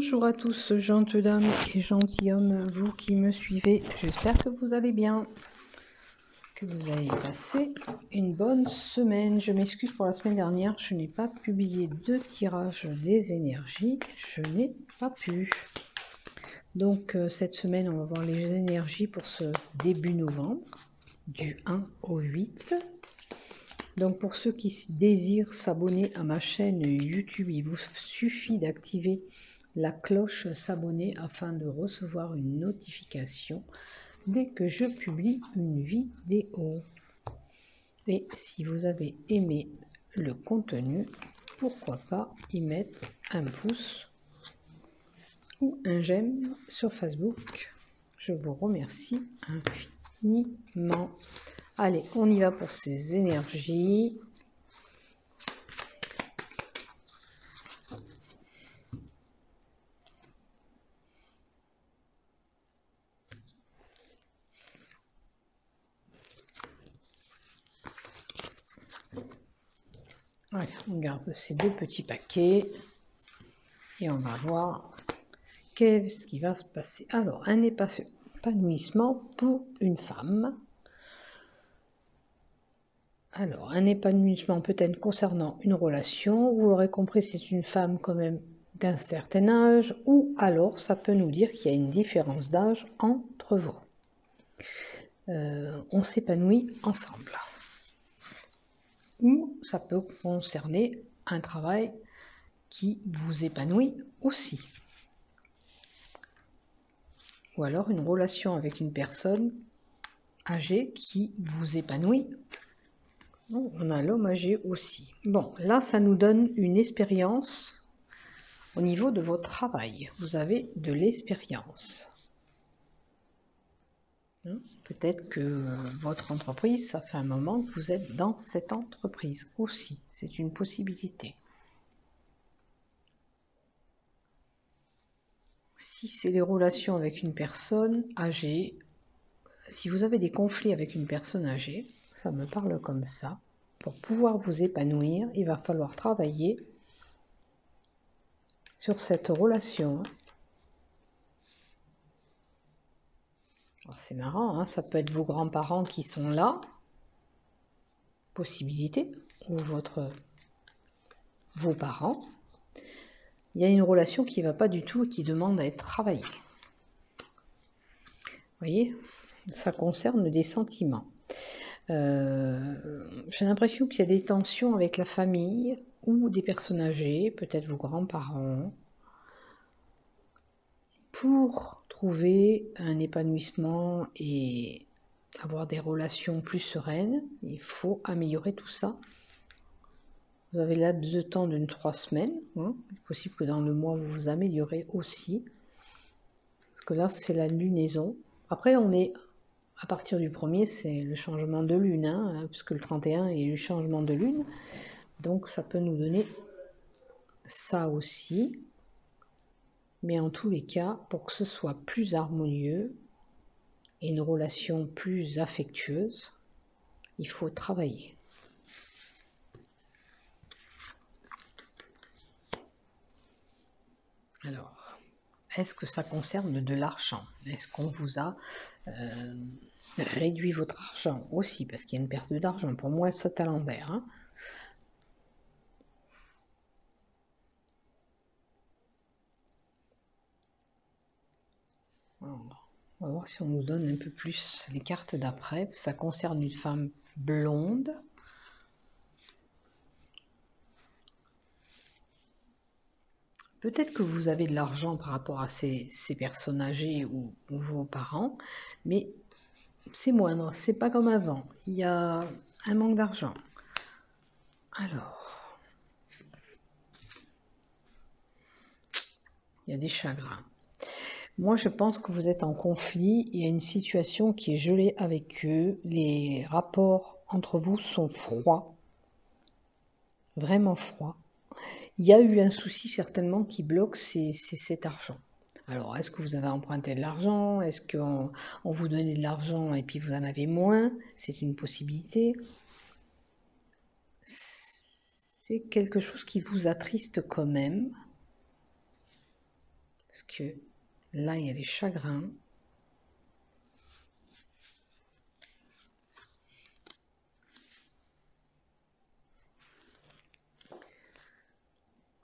Bonjour à tous, gentes dames et gentilshommes, vous qui me suivez. J'espère que vous allez bien, que vous avez passé une bonne semaine. Je m'excuse pour la semaine dernière, je n'ai pas publié de tirage des énergies, je n'ai pas pu. Donc cette semaine, on va voir les énergies pour ce début novembre, du 1 au 8. Donc pour ceux qui désirent s'abonner à ma chaîne YouTube, il vous suffit d'activer la cloche s'abonner afin de recevoir une notification dès que je publie une vidéo. Et si vous avez aimé le contenu, pourquoi pas y mettre un pouce ou un j'aime sur Facebook. Je vous remercie infiniment. Allez, on y va pour ces énergies. Voilà, on garde ces deux petits paquets et on va voir qu'est-ce qui va se passer. Alors, un épanouissement pour une femme. Alors, un épanouissement peut-être concernant une relation. Vous l'aurez compris, c'est une femme quand même d'un certain âge, ou alors ça peut nous dire qu'il y a une différence d'âge entre vous. On s'épanouit ensemble. Ou ça peut concerner un travail qui vous épanouit aussi. Ou alors une relation avec une personne âgée qui vous épanouit. On a l'homme âgé aussi. Bon, là, ça nous donne une expérience au niveau de votre travail. Vous avez de l'expérience. Peut-être que votre entreprise, ça fait un moment que vous êtes dans cette entreprise aussi. C'est une possibilité. Si c'est des relations avec une personne âgée, si vous avez des conflits avec une personne âgée, ça me parle comme ça, pour pouvoir vous épanouir, il va falloir travailler sur cette relation. Alors c'est marrant, hein, ça peut être vos grands-parents qui sont là, possibilité, ou vos parents. Il y a une relation qui ne va pas du tout et qui demande à être travaillée. Vous voyez, ça concerne des sentiments. J'ai l'impression qu'il y a des tensions avec la famille ou des personnes âgées, peut-être vos grands-parents, pour trouver un épanouissement et avoir des relations plus sereines. Il faut améliorer tout ça. Vous avez laps de temps d'une 3 semaines. Hein. Il est possible que dans le mois, vous vous améliorez aussi. Parce que là, c'est la lunaison. Après, on est à partir du 1er, c'est le changement de lune. Hein, puisque le 31 est le changement de lune. Donc, ça peut nous donner ça aussi. Mais en tous les cas, pour que ce soit plus harmonieux et une relation plus affectueuse, il faut travailler. Alors, est-ce que ça concerne de l'argent? Est-ce qu'on vous a réduit votre argent aussi? Parce qu'il y a une perte d'argent. Pour moi, c'est à l'envers. Hein. On va voir si on nous donne un peu plus les cartes d'après. Ça concerne une femme blonde. Peut-être que vous avez de l'argent par rapport à ces personnes âgées ou vos parents, mais c'est moindre, c'est pas comme avant. Il y a un manque d'argent. Alors, il y a des chagrins. Moi, je pense que vous êtes en conflit. Il y a une situation qui est gelée avec eux. Les rapports entre vous sont froids, vraiment froids. Il y a eu un souci certainement qui bloque, c'est cet argent. Alors, est-ce que vous avez emprunté de l'argent? Est-ce qu'on vous donnait de l'argent et puis vous en avez moins? C'est une possibilité. C'est quelque chose qui vous attriste quand même. Parce que là, il y a les chagrins.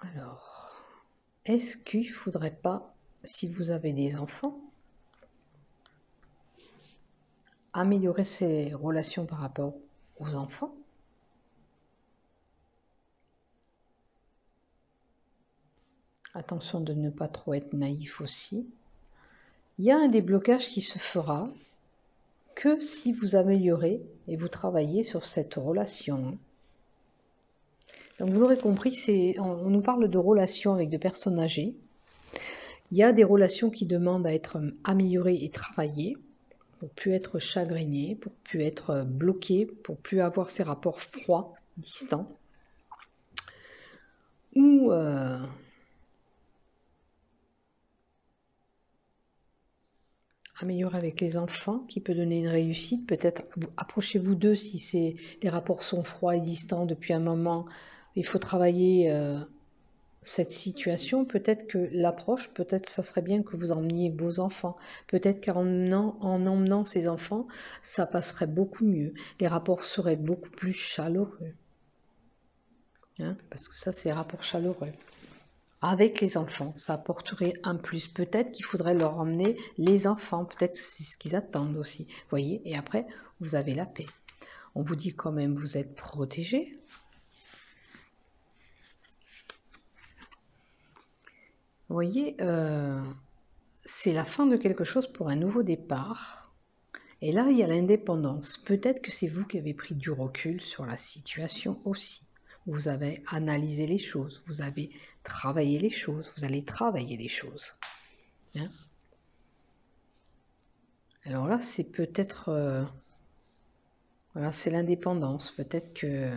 Alors, est-ce qu'il ne faudrait pas, si vous avez des enfants, améliorer ses relations par rapport aux enfants? Attention de ne pas trop être naïf aussi. Il y a un déblocage qui se fera que si vous améliorez et vous travaillez sur cette relation. Donc vous l'aurez compris, on nous parle de relations avec des personnes âgées. Il y a des relations qui demandent à être améliorées et travaillées pour plus être chagrinées, pour plus être bloquées, pour plus avoir ces rapports froids, distants. Ou améliorer avec les enfants, qui peut donner une réussite. Peut-être approchez-vous d'eux si les rapports sont froids et distants depuis un moment. Il faut travailler cette situation. Peut-être que l'approche, peut-être ça serait bien que vous emmeniez vos enfants. Peut-être qu'en emmenant ces enfants, ça passerait beaucoup mieux. Les rapports seraient beaucoup plus chaleureux. Hein, parce que ça, c'est les rapports chaleureux. Avec les enfants, ça apporterait un plus. Peut-être qu'il faudrait leur emmener les enfants. Peut-être c'est ce qu'ils attendent aussi. Vous voyez, et après, vous avez la paix. On vous dit quand même, vous êtes protégés. Vous voyez, c'est la fin de quelque chose pour un nouveau départ. Et là, il y a l'indépendance. Peut-être que c'est vous qui avez pris du recul sur la situation aussi. Vous avez analysé les choses, vous avez travaillé les choses, vous allez travailler les choses. Hein? Alors là, c'est peut-être... voilà, c'est l'indépendance. Peut-être que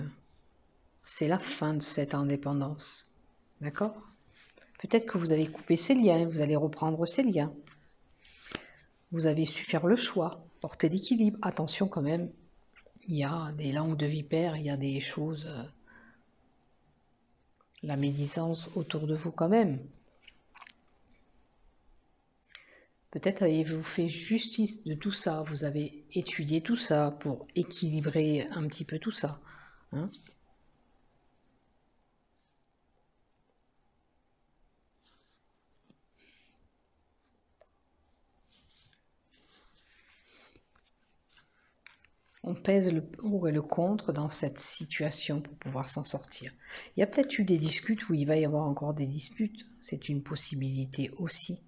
c'est la fin de cette indépendance. D'accord? Peut-être que vous avez coupé ces liens, vous allez reprendre ces liens. Vous avez su faire le choix, porter l'équilibre. Attention quand même, il y a des langues de vipère, il y a des choses... la médisance autour de vous quand même. Peut-être avez-vous fait justice de tout ça, vous avez étudié tout ça pour équilibrer un petit peu tout ça. Hein? On pèse le pour et le contre dans cette situation pour pouvoir s'en sortir. Il y a peut-être eu des disputes où il va y avoir encore des disputes. C'est une possibilité aussi.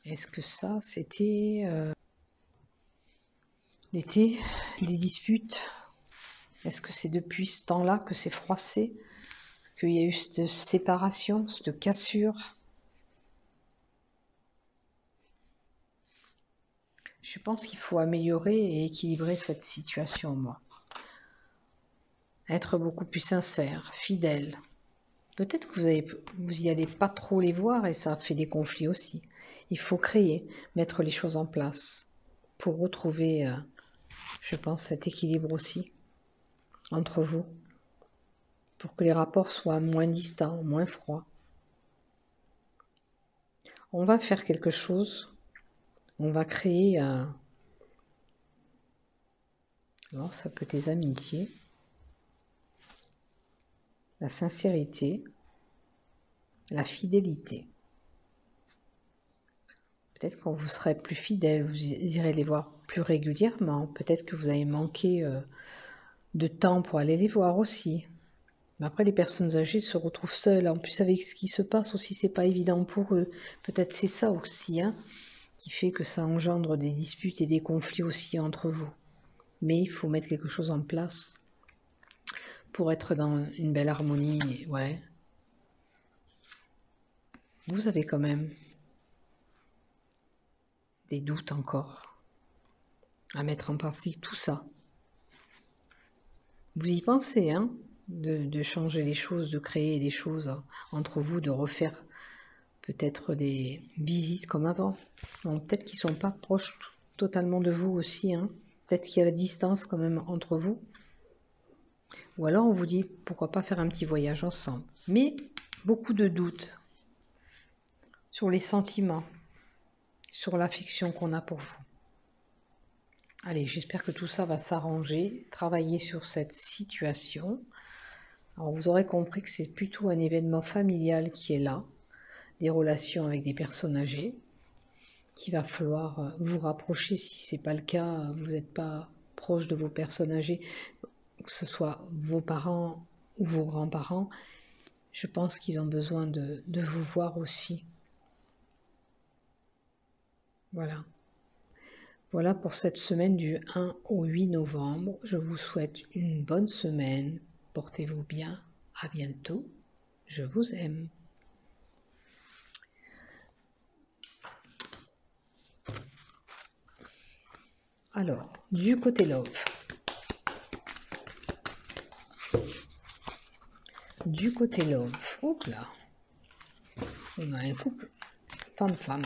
Est-ce que ça, c'était l'été, des disputes? Est-ce que c'est depuis ce temps-là que c'est froissé, qu'il y a eu cette séparation, cette cassure? Je pense qu'il faut améliorer et équilibrer cette situation, moi. Être beaucoup plus sincère, fidèle. Peut-être que vous y allez pas trop les voir et ça fait des conflits aussi. Il faut créer, mettre les choses en place pour retrouver, je pense, cet équilibre aussi entre vous, pour que les rapports soient moins distants, moins froids. On va faire quelque chose, on va créer un... Alors, ça peut être les amitiés, la sincérité, la fidélité. Peut-être quand vous serez plus fidèle, vous irez les voir plus régulièrement. Peut-être que vous avez manqué de temps pour aller les voir aussi. Mais après, les personnes âgées se retrouvent seules. En plus, avec ce qui se passe aussi, c'est pas évident pour eux. Peut-être c'est ça aussi, hein, qui fait que ça engendre des disputes et des conflits aussi entre vous. Mais il faut mettre quelque chose en place pour être dans une belle harmonie. Ouais. Vous avez quand même des doutes encore à mettre en pratique tout ça. Vous y pensez, hein, de changer les choses, de créer des choses entre vous, de refaire peut-être des visites comme avant. Peut-être qu'ils ne sont pas proches totalement de vous aussi, hein. Peut-être qu'il y a la distance quand même entre vous. Ou alors on vous dit, pourquoi pas faire un petit voyage ensemble. Mais beaucoup de doutes. sur les sentiments, sur l'affection qu'on a pour vous. Allez, j'espère que tout ça va s'arranger. Travailler sur cette situation. Alors, vous aurez compris que c'est plutôt un événement familial qui est là, des relations avec des personnes âgées, qu'il va falloir vous rapprocher si ce n'est pas le cas, vous n'êtes pas proche de vos personnes âgées, que ce soit vos parents ou vos grands-parents. Je pense qu'ils ont besoin de vous voir aussi. Voilà. Voilà pour cette semaine du 1 au 8 novembre. Je vous souhaite une bonne semaine. Portez-vous bien. À bientôt. Je vous aime. Alors, du côté love. Du côté love. Hop là. On a un couple femme-femme.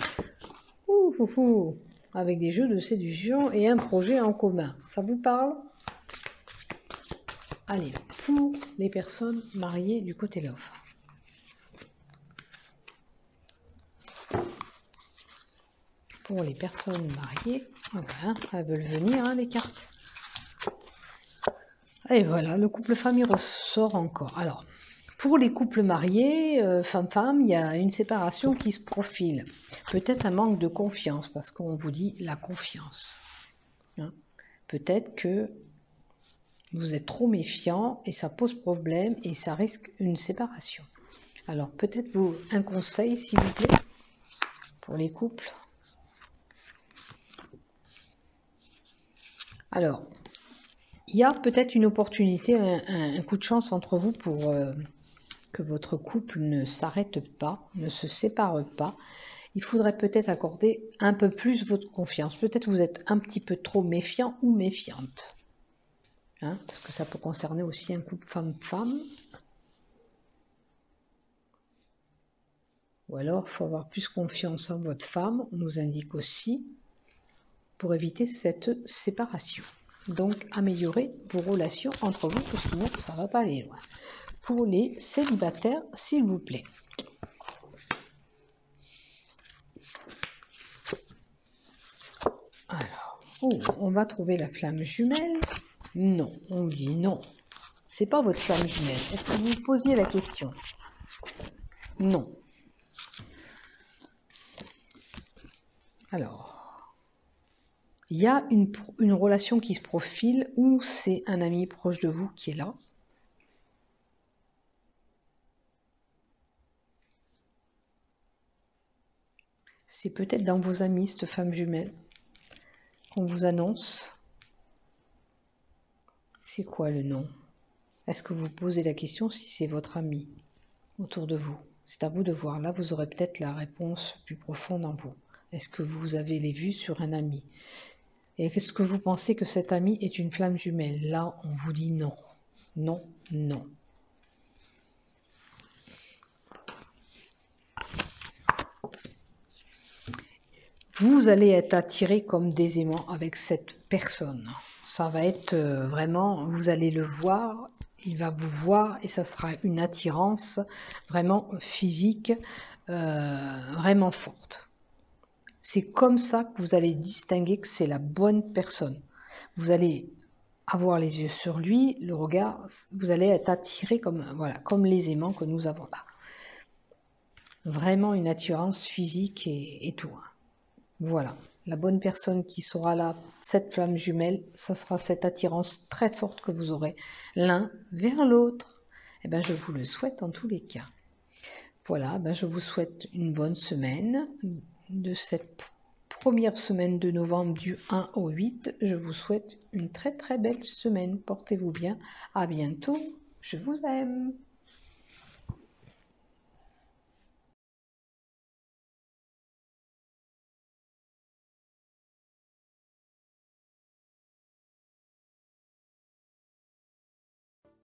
Avec des jeux de séduction et un projet en commun. Ça vous parle? Allez, pour les personnes mariées du côté love. Pour les personnes mariées, voilà, elles veulent venir, hein, les cartes. Et voilà, le couple famille ressort encore. Alors, pour les couples mariés, femme-femme, il y a une séparation qui se profile. Peut-être un manque de confiance, parce qu'on vous dit la confiance. Hein. Peut-être que vous êtes trop méfiant et ça pose problème et ça risque une séparation. Alors, peut-être un conseil, s'il vous plaît, pour les couples. Alors, il y a peut-être une opportunité, un coup de chance entre vous pour que votre couple ne s'arrête pas, ne se sépare pas. Il faudrait peut-être accorder un peu plus votre confiance. Peut-être vous êtes un petit peu trop méfiant ou méfiante. Hein, parce que ça peut concerner aussi un couple femme-femme. Ou alors, il faut avoir plus confiance en votre femme, on nous indique aussi, pour éviter cette séparation. Donc, améliorez vos relations entre vous, sinon ça ne va pas aller loin. Pour les célibataires, s'il vous plaît. Alors, on va trouver la flamme jumelle. Non, on dit non. C'est pas votre flamme jumelle. Est-ce que vous vous posiez la question? Non. Alors, il y a une relation qui se profile où c'est un ami proche de vous qui est là. C'est peut-être dans vos amis, cette femme jumelle, qu'on vous annonce. C'est quoi le nom? Est-ce que vous posez la question si c'est votre ami autour de vous? C'est à vous de voir. Là, vous aurez peut-être la réponse plus profonde en vous. Est-ce que vous avez les vues sur un ami? Et est-ce que vous pensez que cet ami est une flamme jumelle? Là, on vous dit non. Non, non. Vous allez être attiré comme des aimants avec cette personne. Ça va être vraiment, vous allez le voir, il va vous voir et ça sera une attirance vraiment physique, vraiment forte. C'est comme ça que vous allez distinguer que c'est la bonne personne. Vous allez avoir les yeux sur lui, le regard, vous allez être attiré comme, voilà, comme les aimants que nous avons là. Vraiment une attirance physique et tout. Voilà, la bonne personne qui sera là, cette flamme jumelle, ça sera cette attirance très forte que vous aurez l'un vers l'autre. Eh bien, je vous le souhaite en tous les cas. Voilà, je vous souhaite une bonne semaine de cette première semaine de novembre du 1 au 8. Je vous souhaite une très très belle semaine. Portez-vous bien. À bientôt. Je vous aime.